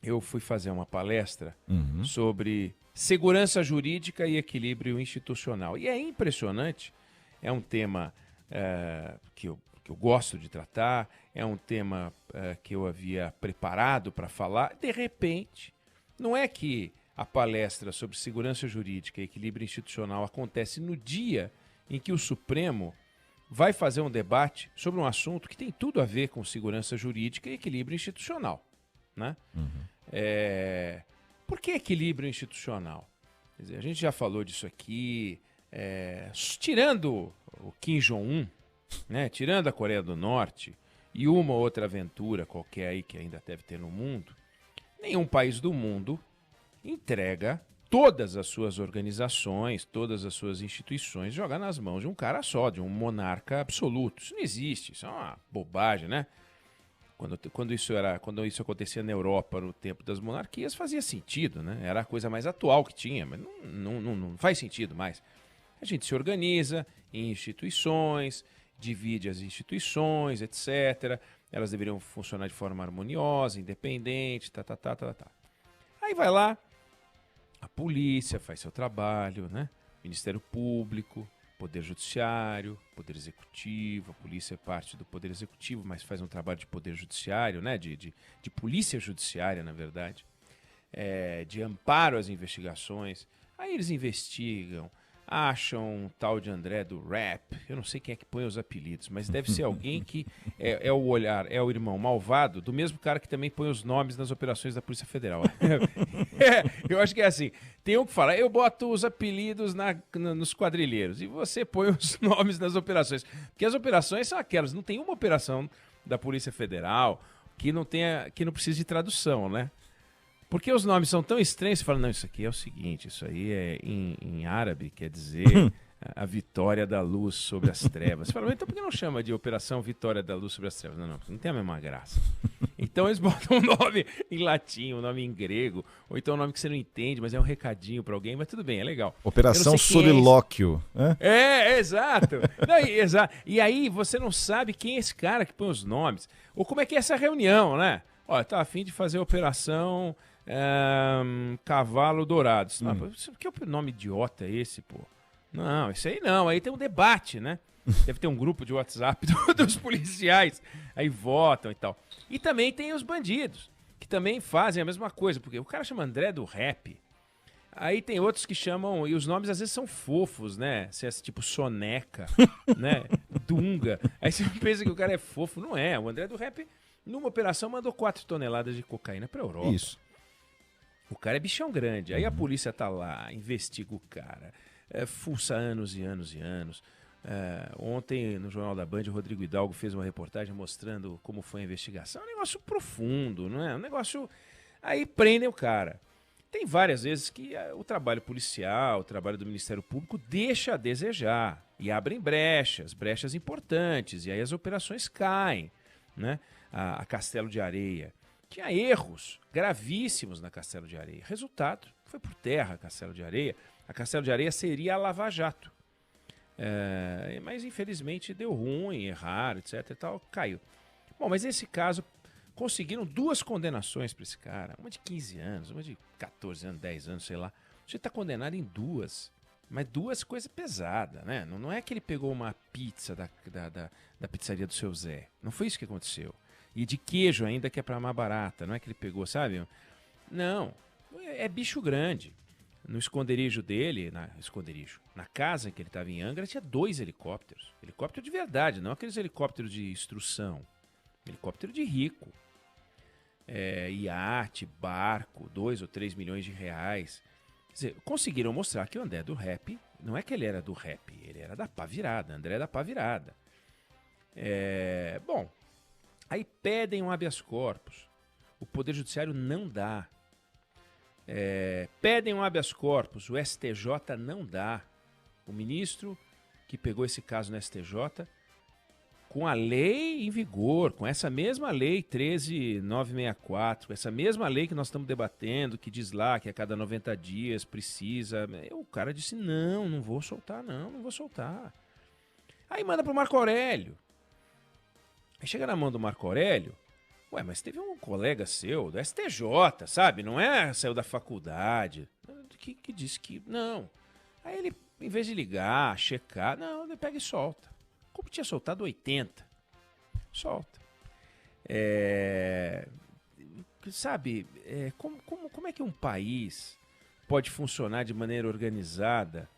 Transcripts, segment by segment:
eu fui fazer uma palestra sobre segurança jurídica e equilíbrio institucional. E é impressionante, é um tema que eu gosto de tratar, é um tema que eu havia preparado para falar. De repente, não é que a palestra sobre segurança jurídica e equilíbrio institucional acontece no dia em que o Supremo vai fazer um debate sobre um assunto que tem tudo a ver com segurança jurídica e equilíbrio institucional, né? Por que equilíbrio institucional? Quer dizer, a gente já falou disso aqui, tirando o Kim Jong-un, né? Tirando a Coreia do Norte e uma outra aventura qualquer aí que ainda deve ter no mundo, nenhum país do mundo entrega todas as suas organizações, todas as suas instituições, joga nas mãos de um cara só, de um monarca absoluto. Isso não existe, isso é uma bobagem, né? Quando isso acontecia na Europa, no tempo das monarquias, fazia sentido, né? Era a coisa mais atual que tinha, mas não faz sentido mais. A gente se organiza em instituições, divide as instituições, etc. Elas deveriam funcionar de forma harmoniosa, independente, tá. Aí vai lá, a polícia faz seu trabalho, né? Ministério Público, Poder Judiciário, Poder Executivo. A polícia é parte do Poder Executivo, mas faz um trabalho de Poder Judiciário, né? De polícia judiciária, na verdade, de amparo às investigações. Aí eles investigam, acham um tal de André do Rap. Eu não sei quem é que põe os apelidos, mas deve ser alguém que é o irmão malvado do mesmo cara que também põe os nomes nas operações da Polícia Federal. Eu acho que é assim. Tem um que fala, eu boto os apelidos nos quadrilheiros e você põe os nomes nas operações. Porque as operações são aquelas. Não tem uma operação da Polícia Federal que não precise de tradução, né? Porque os nomes são tão estranhos, você fala, não, isso aqui é o seguinte, isso aí é em árabe, quer dizer a vitória da luz sobre as trevas. Você fala, então por que não chama de Operação Vitória da Luz sobre as Trevas? Não tem a mesma graça. Então eles botam um nome em latim, um nome em grego, ou então um nome que você não entende, mas é um recadinho para alguém, mas tudo bem, é legal. Operação Solilóquio. Exato. Exato. E aí você não sabe quem é esse cara que põe os nomes, ou como é que é essa reunião, né? Ó, tá a fim de fazer a Operação Cavalo Dourado. Que nome idiota é esse, pô? Não, isso aí não. Aí tem um debate, né? Deve ter um grupo de WhatsApp dos policiais. Aí votam e tal. E também tem os bandidos, que também fazem a mesma coisa. Porque o cara chama André do Rap. Aí tem outros que chamam... E os nomes às vezes são fofos, né? Tipo Soneca, né? Dunga. Aí você pensa que o cara é fofo. Não é. O André do Rap, numa operação, mandou 4 toneladas de cocaína pra Europa. Isso. O cara é bichão grande. Aí a polícia tá lá, investiga o cara, fuça anos e anos e anos. Ontem, no Jornal da Band, o Rodrigo Hidalgo fez uma reportagem mostrando como foi a investigação. É um negócio profundo, não é? Um negócio... Aí prendem o cara. Tem várias vezes que o trabalho policial, o trabalho do Ministério Público deixa a desejar. E abrem brechas importantes. E aí as operações caem, né? A Castelo de Areia. Tinha erros gravíssimos na Castelo de Areia. Resultado, foi por terra a Castelo de Areia. A Castelo de Areia seria a Lava Jato. Mas infelizmente deu ruim, erraram, etc. e tal, caiu. Bom, mas nesse caso, conseguiram 2 condenações para esse cara. Uma de 15 anos, uma de 14 anos, 10 anos, sei lá. Você está condenado em 2. Mas 2 coisas pesadas, né? Não é que ele pegou uma pizza da pizzaria do seu Zé. Não foi isso que aconteceu. E de queijo ainda, que é para mais barata. Não é que ele pegou, sabe? Não. É bicho grande. No esconderijo dele, na casa em que ele estava em Angra, tinha 2 helicópteros. Helicóptero de verdade, não aqueles helicópteros de instrução. Helicóptero de rico. Iate, barco, 2 ou 3 milhões de reais. Quer dizer, conseguiram mostrar que o André do Rap, não é que ele era do Rap, ele era da pá virada. André da pá virada. Bom... Aí pedem um habeas corpus. O Poder Judiciário não dá. Pedem um habeas corpus. O STJ não dá. O ministro que pegou esse caso no STJ, com a lei em vigor, com essa mesma lei 13.964, essa mesma lei que nós estamos debatendo, que diz lá que a cada 90 dias precisa... O cara disse, não vou soltar, não vou soltar. Aí manda para o Marco Aurélio. Aí chega na mão do Marco Aurélio, Ué, mas teve um colega seu do STJ, sabe? Não é, saiu da faculdade, que disse que não. Aí ele, em vez de ligar, checar, não, ele pega e solta. Como tinha soltado 80, solta. Sabe, como é que um país pode funcionar de maneira organizada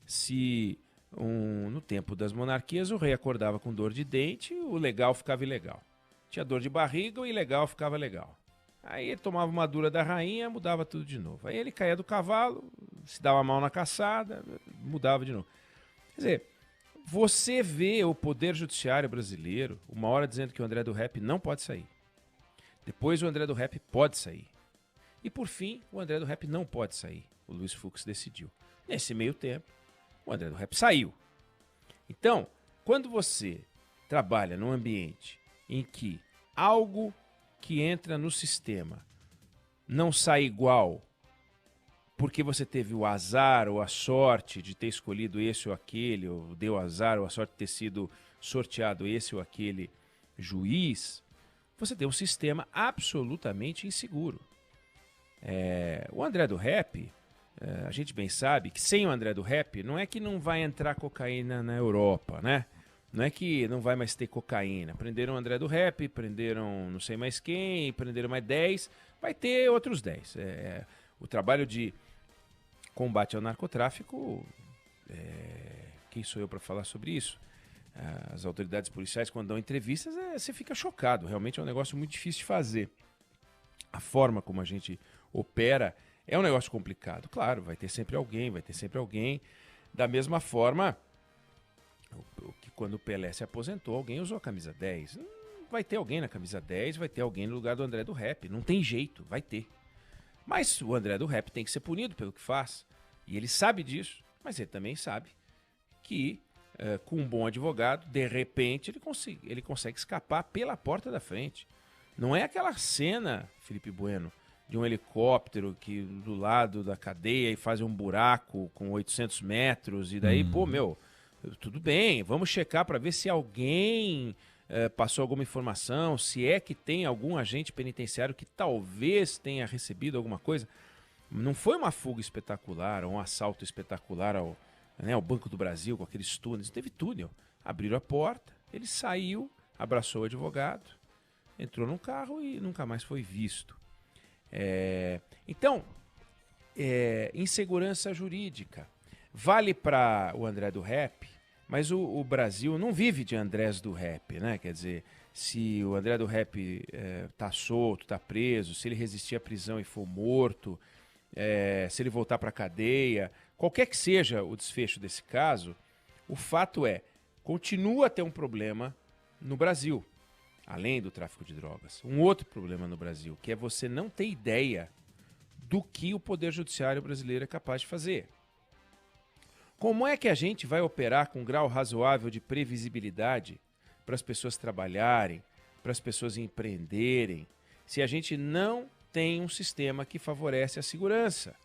se no tempo das monarquias o rei acordava com dor de dente, o legal ficava ilegal. Tinha dor de barriga, o ilegal ficava legal. Aí ele tomava uma dura da rainha, mudava tudo de novo. Aí ele caía do cavalo, se dava mal na caçada, mudava de novo. Quer dizer, você vê o Poder Judiciário brasileiro uma hora dizendo que o André do Rep não pode sair. Depois o André do Rep pode sair. E por fim, o André do Rep não pode sair. O Luiz Fux decidiu. Nesse meio tempo, o André do Rep saiu. Então, quando você trabalha num ambiente em que algo que entra no sistema não sai igual porque você teve o azar ou a sorte de ter escolhido esse ou aquele, ou deu azar ou a sorte de ter sido sorteado esse ou aquele juiz, você tem um sistema absolutamente inseguro. O André do Rep, a gente bem sabe que sem o André do Rep, não é que não vai entrar cocaína na Europa, né? Não é que não vai mais ter cocaína. Prenderam o André do Rep, prenderam não sei mais quem, prenderam mais 10, vai ter outros 10. O trabalho de combate ao narcotráfico, quem sou eu para falar sobre isso? As autoridades policiais, quando dão entrevistas, você fica chocado. Realmente é um negócio muito difícil de fazer. A forma como a gente opera é um negócio complicado. Claro, vai ter sempre alguém. Da mesma forma que quando o Pelé se aposentou, alguém usou a camisa 10. Vai ter alguém na camisa 10, vai ter alguém no lugar do André do Rep. Não tem jeito, vai ter. Mas o André do Rep tem que ser punido pelo que faz. E ele sabe disso, mas ele também sabe que com um bom advogado, de repente ele consegue escapar pela porta da frente. Não é aquela cena, Felipe Bueno, de um helicóptero que do lado da cadeia e faz um buraco com 800 metros e daí, tudo bem, vamos checar para ver se alguém passou alguma informação, se é que tem algum agente penitenciário que talvez tenha recebido alguma coisa. Não foi uma fuga espetacular, ou um assalto espetacular ao Banco do Brasil, com aqueles túneis. Teve túnel. Abriram a porta, ele saiu, abraçou o advogado, entrou num carro e nunca mais foi visto. Então, insegurança jurídica. Vale para o André do Rep, mas o Brasil não vive de Andrés do Rep, né? Quer dizer, se o André do Rep tá solto, tá preso, se ele resistir à prisão e for morto, se ele voltar para a cadeia, qualquer que seja o desfecho desse caso, o fato continua a ter um problema no Brasil, além do tráfico de drogas. Um outro problema no Brasil, que é você não ter ideia do que o Poder Judiciário brasileiro é capaz de fazer. Como é que a gente vai operar com um grau razoável de previsibilidade para as pessoas trabalharem, para as pessoas empreenderem, se a gente não tem um sistema que favorece a segurança?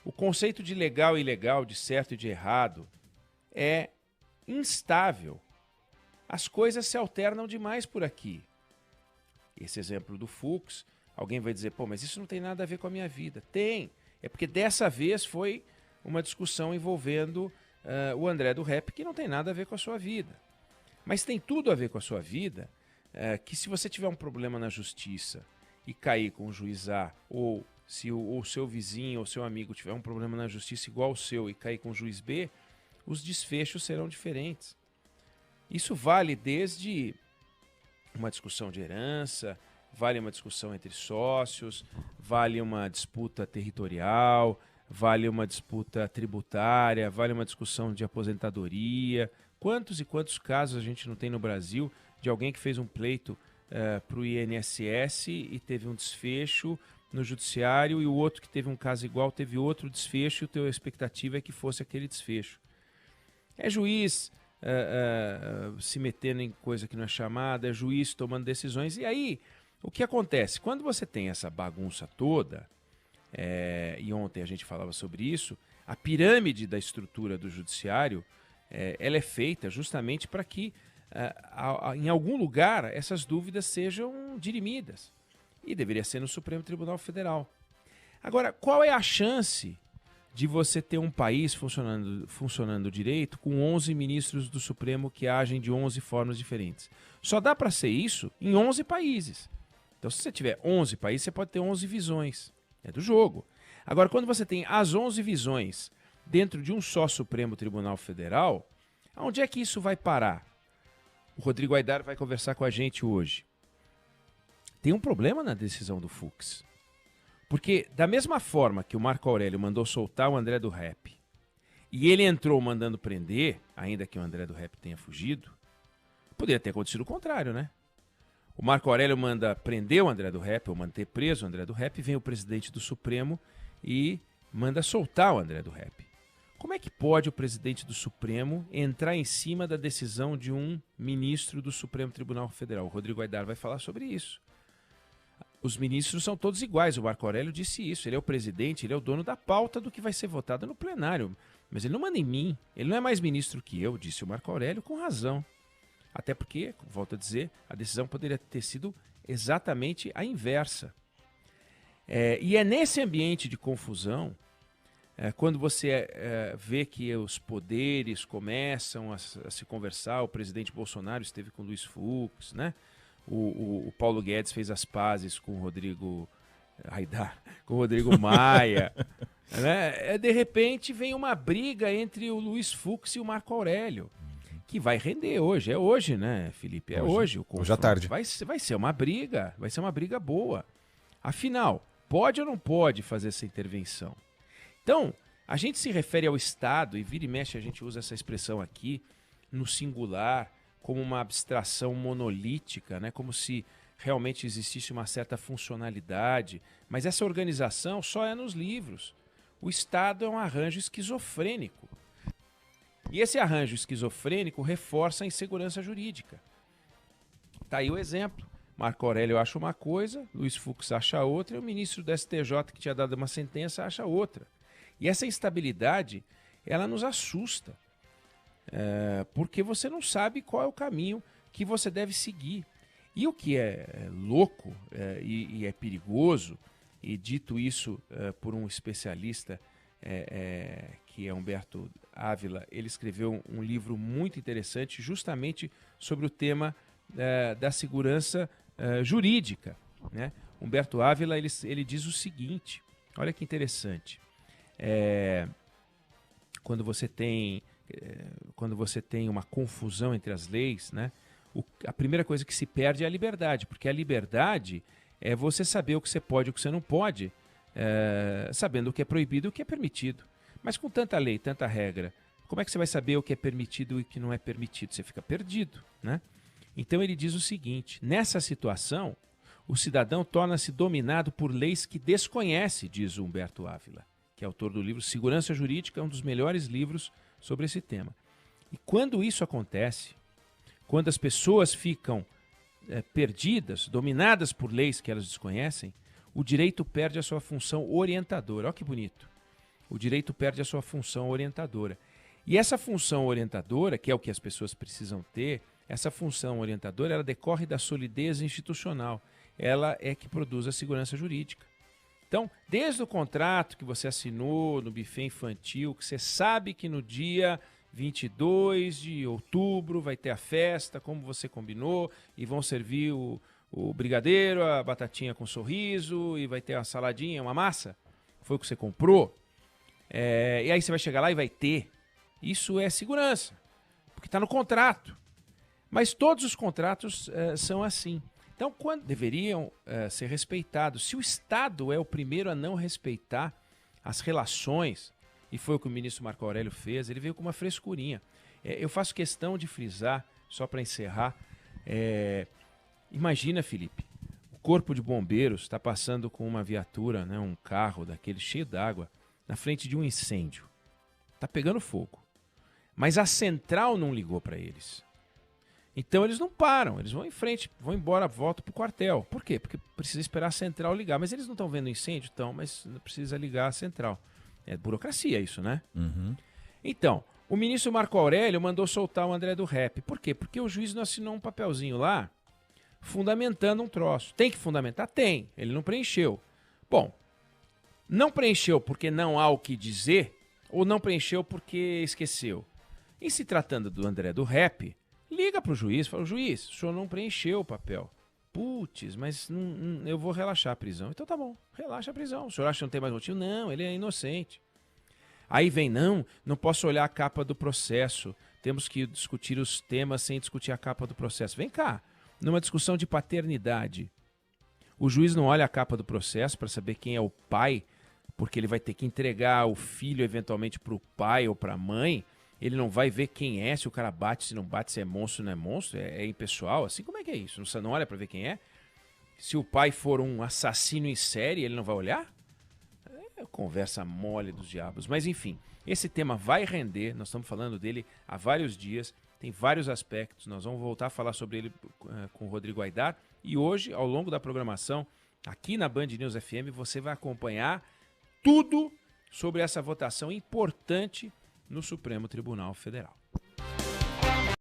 O conceito de legal e ilegal, de certo e de errado, é instável. As coisas se alternam demais por aqui. Esse exemplo do Fux, alguém vai dizer, mas isso não tem nada a ver com a minha vida. Tem. É porque dessa vez foi uma discussão envolvendo o André do Rep, que não tem nada a ver com a sua vida. Mas tem tudo a ver com a sua vida, que se você tiver um problema na justiça e cair com o juiz A, ou se o seu vizinho ou seu amigo tiver um problema na justiça igual ao seu e cair com o juiz B, os desfechos serão diferentes. Isso vale desde uma discussão de herança, vale uma discussão entre sócios, vale uma disputa territorial, vale uma disputa tributária, vale uma discussão de aposentadoria. Quantos e quantos casos a gente não tem no Brasil de alguém que fez um pleito para o INSS e teve um desfecho no judiciário, e o outro que teve um caso igual teve outro desfecho, e a expectativa é que fosse aquele desfecho. É juiz se metendo em coisa que não é chamada, é juiz tomando decisões. E aí, o que acontece? Quando você tem essa bagunça toda, e ontem a gente falava sobre isso, a pirâmide da estrutura do judiciário, ela é feita justamente para que em algum lugar essas dúvidas sejam dirimidas. E deveria ser no Supremo Tribunal Federal. Agora, qual é a chance de você ter um país funcionando direito com 11 ministros do Supremo que agem de 11 formas diferentes? Só dá para ser isso em 11 países. Então, se você tiver 11 países, você pode ter 11 visões. É do jogo. Agora, quando você tem as 11 visões dentro de um só Supremo Tribunal Federal, aonde é que isso vai parar? O Rodrigo Aidar vai conversar com a gente hoje. Tem um problema na decisão do Fux. Porque da mesma forma que o Marco Aurélio mandou soltar o André do Rep, e ele entrou mandando prender, ainda que o André do Rep tenha fugido, poderia ter acontecido o contrário, né? O Marco Aurélio manda prender o André do Rep, ou manter preso o André do Rep, vem o presidente do Supremo e manda soltar o André do Rep. Como é que pode o presidente do Supremo entrar em cima da decisão de um ministro do Supremo Tribunal Federal? O Rodrigo Aidar vai falar sobre isso. Os ministros são todos iguais, o Marco Aurélio disse isso, ele é o presidente, ele é o dono da pauta do que vai ser votado no plenário, mas ele não manda em mim, ele não é mais ministro que eu, disse o Marco Aurélio com razão. Até porque, volto a dizer, a decisão poderia ter sido exatamente a inversa. E é nesse ambiente de confusão, quando você vê que os poderes começam a se conversar, o presidente Bolsonaro esteve com o Luiz Fux, né? O Paulo Guedes fez as pazes com o Rodrigo Aidar, com o Rodrigo Maia. Né? De repente vem uma briga entre o Luiz Fux e o Marco Aurélio, que vai render hoje. É hoje, né, Felipe? É hoje o confronto. Hoje à tarde. Vai ser uma briga boa. Afinal, pode ou não pode fazer essa intervenção? Então, a gente se refere ao Estado, e vira e mexe a gente usa essa expressão aqui, no singular, como uma abstração monolítica, né? Como se realmente existisse uma certa funcionalidade. Mas essa organização só é nos livros. O Estado é um arranjo esquizofrênico. E esse arranjo esquizofrênico reforça a insegurança jurídica. Está aí o exemplo. Marco Aurélio acha uma coisa, Luiz Fux acha outra, e o ministro do STJ, que tinha dado uma sentença, acha outra. E essa instabilidade, ela nos assusta. Porque você não sabe qual é o caminho que você deve seguir. E o que é louco e é perigoso, e dito isso por um especialista que é Humberto Ávila, ele escreveu um livro muito interessante justamente sobre o tema da segurança jurídica. Né? Humberto Ávila ele diz o seguinte, olha que interessante, quando você tem uma confusão entre as leis, né, a primeira coisa que se perde é a liberdade, porque a liberdade é você saber o que você pode e o que você não pode, sabendo o que é proibido e o que é permitido. Mas com tanta lei, tanta regra, como é que você vai saber o que é permitido e o que não é permitido? Você fica perdido, né? Então ele diz o seguinte, nessa situação, o cidadão torna-se dominado por leis que desconhece, diz o Humberto Ávila, que é autor do livro Segurança Jurídica, um dos melhores livros sobre esse tema. E quando isso acontece, quando as pessoas ficam perdidas, dominadas por leis que elas desconhecem, o direito perde a sua função orientadora. Olha que bonito. O direito perde a sua função orientadora. E essa função orientadora, que é o que as pessoas precisam ter, essa função orientadora, ela decorre da solidez institucional. Ela é que produz a segurança jurídica. Então, desde o contrato que você assinou no buffet infantil, que você sabe que no dia 22 de outubro vai ter a festa, como você combinou, e vão servir o brigadeiro, a batatinha com sorriso, e vai ter uma saladinha, uma massa, foi o que você comprou, e aí você vai chegar lá e vai ter. Isso é segurança, porque está no contrato. Mas todos os contratos são assim. Então, quando deveriam ser respeitados? Se o Estado é o primeiro a não respeitar as relações, e foi o que o ministro Marco Aurélio fez, ele veio com uma frescurinha. Eu faço questão de frisar, só para encerrar, imagina, Felipe, o corpo de bombeiros está passando com uma viatura, né, um carro daquele cheio d'água, na frente de um incêndio. Está pegando fogo. Mas a central não ligou para eles. Então eles não param, eles vão em frente, vão embora, voltam para o quartel. Por quê? Porque precisa esperar a central ligar. Mas eles não estão vendo incêndio? Estão, mas precisa ligar a central. É burocracia isso, né? Uhum. Então, O ministro Marco Aurélio mandou soltar o André do Rep. Por quê? Porque o juiz não assinou um papelzinho lá fundamentando um troço. Tem que fundamentar? Tem. Ele não preencheu. Bom, não preencheu porque não há o que dizer ou não preencheu porque esqueceu? Em se tratando do André do Rep, liga para o juiz e fala, juiz, o senhor não preencheu o papel. Putz, mas eu vou relaxar a prisão. Então tá bom, relaxa a prisão. O senhor acha que não tem mais motivo? Não, ele é inocente. Aí vem, não posso olhar a capa do processo. Temos que discutir os temas sem discutir a capa do processo. Vem cá, numa discussão de paternidade, o juiz não olha a capa do processo para saber quem é o pai, porque ele vai ter que entregar o filho eventualmente para o pai ou para a mãe. Ele não vai ver quem é, se o cara bate, se não bate, se é monstro, não é monstro, é impessoal. Assim, como é que é isso? Você não olha para ver quem é? Se o pai for um assassino em série, ele não vai olhar? É conversa mole dos diabos. Mas enfim, esse tema vai render, nós estamos falando dele há vários dias, tem vários aspectos, nós vamos voltar a falar sobre ele com o Rodrigo Aidar. E hoje, ao longo da programação, aqui na Band News FM, você vai acompanhar tudo sobre essa votação importante no Supremo Tribunal Federal.